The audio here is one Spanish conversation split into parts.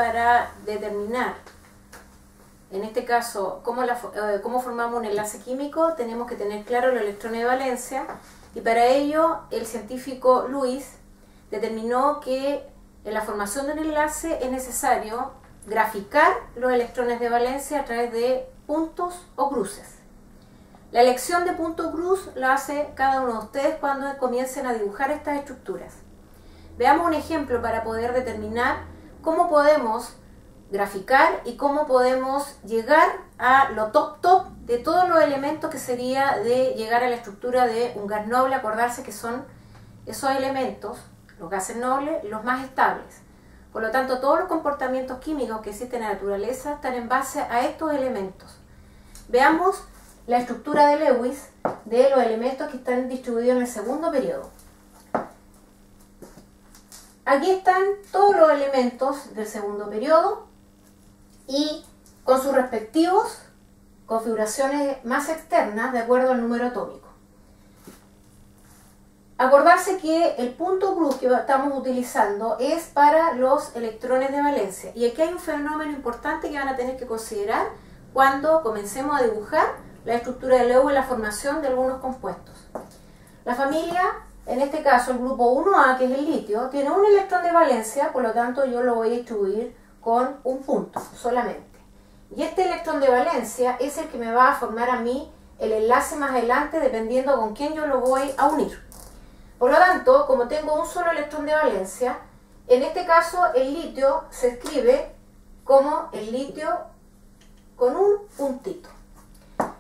para determinar, en este caso, cómo formamos un enlace químico, tenemos que tener claro los electrones de valencia, y para ello el científico Lewis determinó que en la formación de un enlace es necesario graficar los electrones de valencia a través de puntos o cruces. La elección de punto o cruz la hace cada uno de ustedes cuando comiencen a dibujar estas estructuras. Veamos un ejemplo para poder determinar cómo podemos graficar y cómo podemos llegar a lo top de todos los elementos, que sería de llegar a la estructura de un gas noble. Acordarse que son esos elementos, los gases nobles, los más estables. Por lo tanto, todos los comportamientos químicos que existen en la naturaleza están en base a estos elementos. Veamos la estructura de Lewis de los elementos que están distribuidos en el segundo periodo. Aquí están todos los elementos del segundo periodo y con sus respectivos configuraciones más externas de acuerdo al número atómico. Acordarse que el punto cruz que estamos utilizando es para los electrones de valencia, y aquí hay un fenómeno importante que van a tener que considerar cuando comencemos a dibujar la estructura de Lewis y la formación de algunos compuestos. La familia, en este caso el grupo 1A, que es el litio, tiene un electrón de valencia, por lo tanto yo lo voy a distribuir con un punto solamente. Y este electrón de valencia es el que me va a formar a mí el enlace más adelante, dependiendo con quién yo lo voy a unir. Por lo tanto, como tengo un solo electrón de valencia, en este caso el litio se escribe como el litio con un puntito.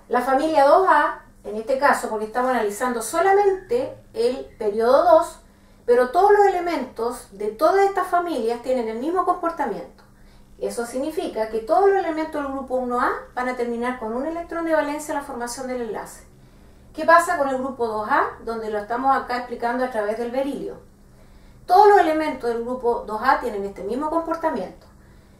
La familia 2A, en este caso, porque estamos analizando solamente el periodo 2, pero todos los elementos de todas estas familias tienen el mismo comportamiento. Eso significa que todos los elementos del grupo 1A van a terminar con un electrón de valencia en la formación del enlace. ¿Qué pasa con el grupo 2A? Donde lo estamos acá explicando a través del berilio. Todos los elementos del grupo 2A tienen este mismo comportamiento.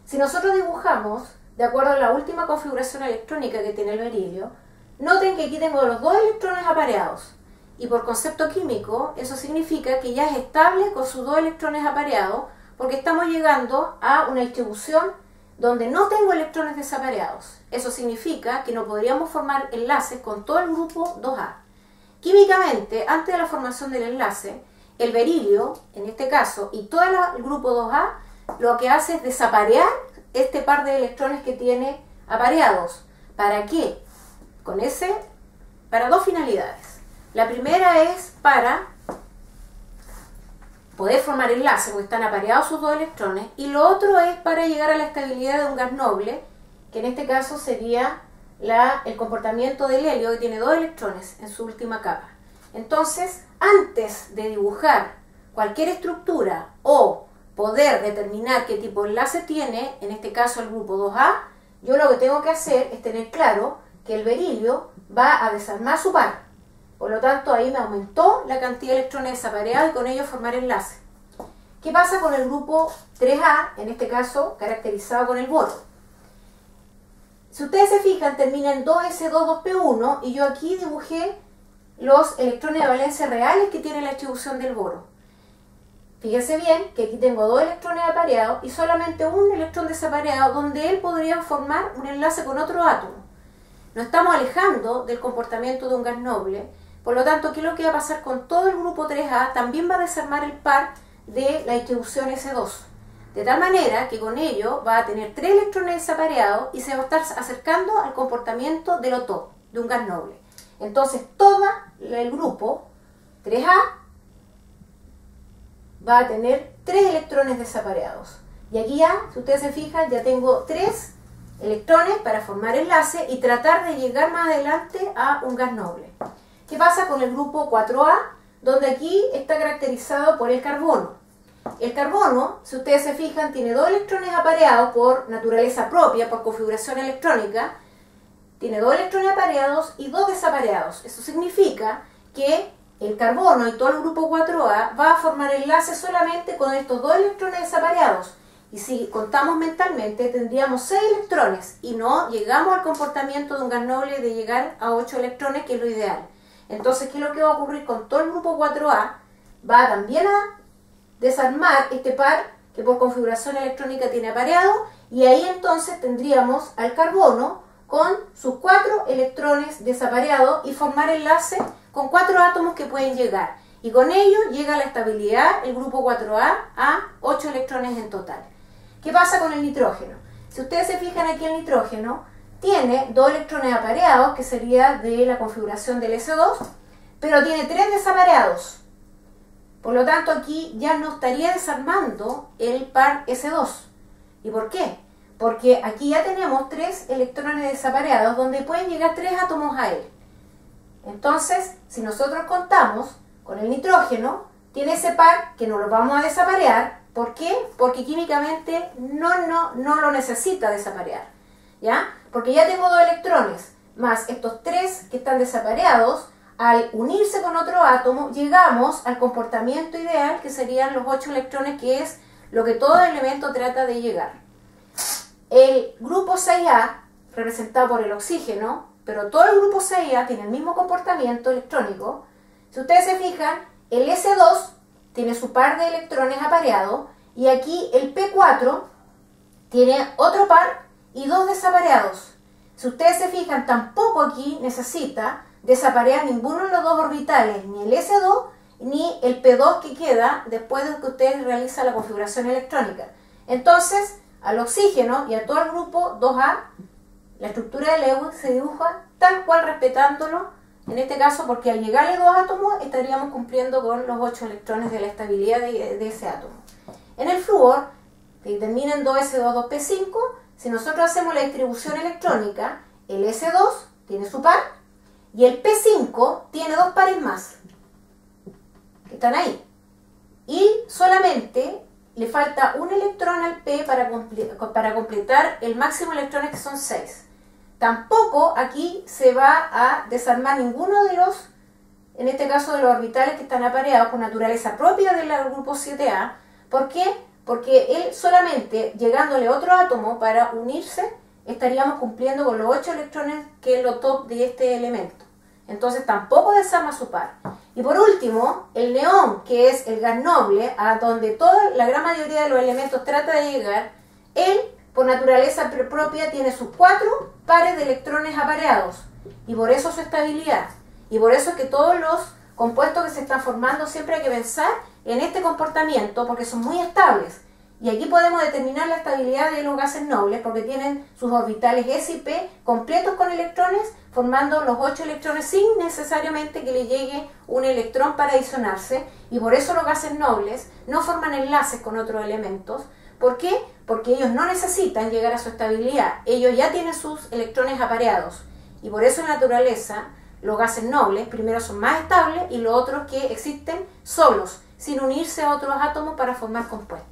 Si nosotros dibujamos de acuerdo a la última configuración electrónica que tiene el berilio, noten que aquí tengo los dos electrones apareados, y por concepto químico eso significa que ya es estable con sus dos electrones apareados, porque estamos llegando a una distribución donde no tengo electrones desapareados. Eso significa que no podríamos formar enlaces con todo el grupo 2A. Químicamente, antes de la formación del enlace, el berilio, en este caso, y todo el grupo 2A, lo que hace es desaparear este par de electrones que tiene apareados. ¿Para qué? Para dos finalidades. La primera es para poder formar enlace, porque están apareados sus dos electrones, y lo otro es para llegar a la estabilidad de un gas noble, que en este caso sería el comportamiento del helio, que tiene dos electrones en su última capa. Entonces, antes de dibujar cualquier estructura o poder determinar qué tipo de enlace tiene, en este caso el grupo 2A, yo lo que tengo que hacer es tener claro que el berilio va a desarmar su par. Por lo tanto, ahí me aumentó la cantidad de electrones desapareados y con ello formar enlace. ¿Qué pasa con el grupo 3A, en este caso caracterizado con el boro? Si ustedes se fijan, termina en 2s2,2p1, y yo aquí dibujé los electrones de valencia reales que tiene la distribución del boro. Fíjense bien que aquí tengo dos electrones apareados y solamente un electrón desapareado, donde él podría formar un enlace con otro átomo. Nos estamos alejando del comportamiento de un gas noble. Por lo tanto, ¿qué es lo que va a pasar con todo el grupo 3A? También va a desarmar el par de la distribución S2. De tal manera que con ello va a tener 3 electrones desapareados y se va a estar acercando al comportamiento del OTO, de un gas noble. Entonces, todo el grupo 3A va a tener 3 electrones desapareados. Y aquí ya, si ustedes se fijan, ya tengo 3 electrones para formar enlace y tratar de llegar más adelante a un gas noble. ¿Qué pasa con el grupo 4A? Donde aquí está caracterizado por el carbono. El carbono, si ustedes se fijan, tiene 2 electrones apareados por naturaleza propia, por configuración electrónica. Tiene 2 electrones apareados y 2 desapareados. Eso significa que el carbono y todo el grupo 4A va a formar enlace solamente con estos 2 electrones desapareados. Y si contamos mentalmente, tendríamos 6 electrones y no llegamos al comportamiento de un gas noble de llegar a 8 electrones, que es lo ideal. Entonces, ¿qué es lo que va a ocurrir con todo el grupo 4A? Va también a desarmar este par que por configuración electrónica tiene apareado, y ahí entonces tendríamos al carbono con sus 4 electrones desapareados y formar enlace con 4 átomos que pueden llegar. Y con ello llega a la estabilidad el grupo 4A a 8 electrones en total. ¿Qué pasa con el nitrógeno? Si ustedes se fijan aquí, el nitrógeno tiene 2 electrones apareados, que sería de la configuración del S2, pero tiene 3 desapareados. Por lo tanto, aquí ya no estaría desarmando el par S2. ¿Y por qué? Porque aquí ya tenemos 3 electrones desapareados donde pueden llegar 3 átomos a él. Entonces, si nosotros contamos con el nitrógeno, tiene ese par que no lo vamos a desaparear. ¿Por qué? Porque químicamente no lo necesita desaparear, ¿ya? Porque ya tengo 2 electrones, más estos 3 que están desapareados. Al unirse con otro átomo, llegamos al comportamiento ideal, que serían los 8 electrones, que es lo que todo elemento trata de llegar. El grupo 6A, representado por el oxígeno, pero todo el grupo 6A tiene el mismo comportamiento electrónico. Si ustedes se fijan, el S2 tiene su par de electrones apareados, y aquí el P4 tiene otro par y 2 desapareados. Si ustedes se fijan, tampoco aquí necesita desaparear ninguno de los 2 orbitales, ni el S2 ni el P2 que queda después de que usted realiza la configuración electrónica. Entonces, al oxígeno y a todo el grupo 2A, la estructura de Lewis se dibuja tal cual, respetándolo, en este caso porque al llegarle 2 átomos estaríamos cumpliendo con los 8 electrones de la estabilidad de ese átomo. En el flúor, que termina en 2S2, 2P5, si nosotros hacemos la distribución electrónica, el S2 tiene su par, y el P5 tiene 2 pares más, que están ahí. Y solamente le falta un electrón al P para completar el máximo de electrones, que son 6. Tampoco aquí se va a desarmar ninguno de los, en este caso de los orbitales que están apareados con naturaleza propia del grupo 7A. ¿Por qué? Porque él solamente llegándole otro átomo para unirse, estaríamos cumpliendo con los 8 electrones, que es lo top de este elemento. Entonces tampoco desarma su par. Y por último, el neón, que es el gas noble, a donde la gran mayoría de los elementos trata de llegar, él, por naturaleza propia, tiene sus 4 pares de electrones apareados. Y por eso su estabilidad. Y por eso es que todos los compuestos que se están formando siempre hay que pensar en este comportamiento, porque son muy estables. Y aquí podemos determinar la estabilidad de los gases nobles, porque tienen sus orbitales S y P completos con electrones, formando los 8 electrones sin necesariamente que le llegue un electrón para adicionarse. Y por eso los gases nobles no forman enlaces con otros elementos. ¿Por qué? Porque ellos no necesitan llegar a su estabilidad. Ellos ya tienen sus electrones apareados. Y por eso en la naturaleza los gases nobles primero son más estables, y los otros que existen solos, sin unirse a otros átomos para formar compuestos.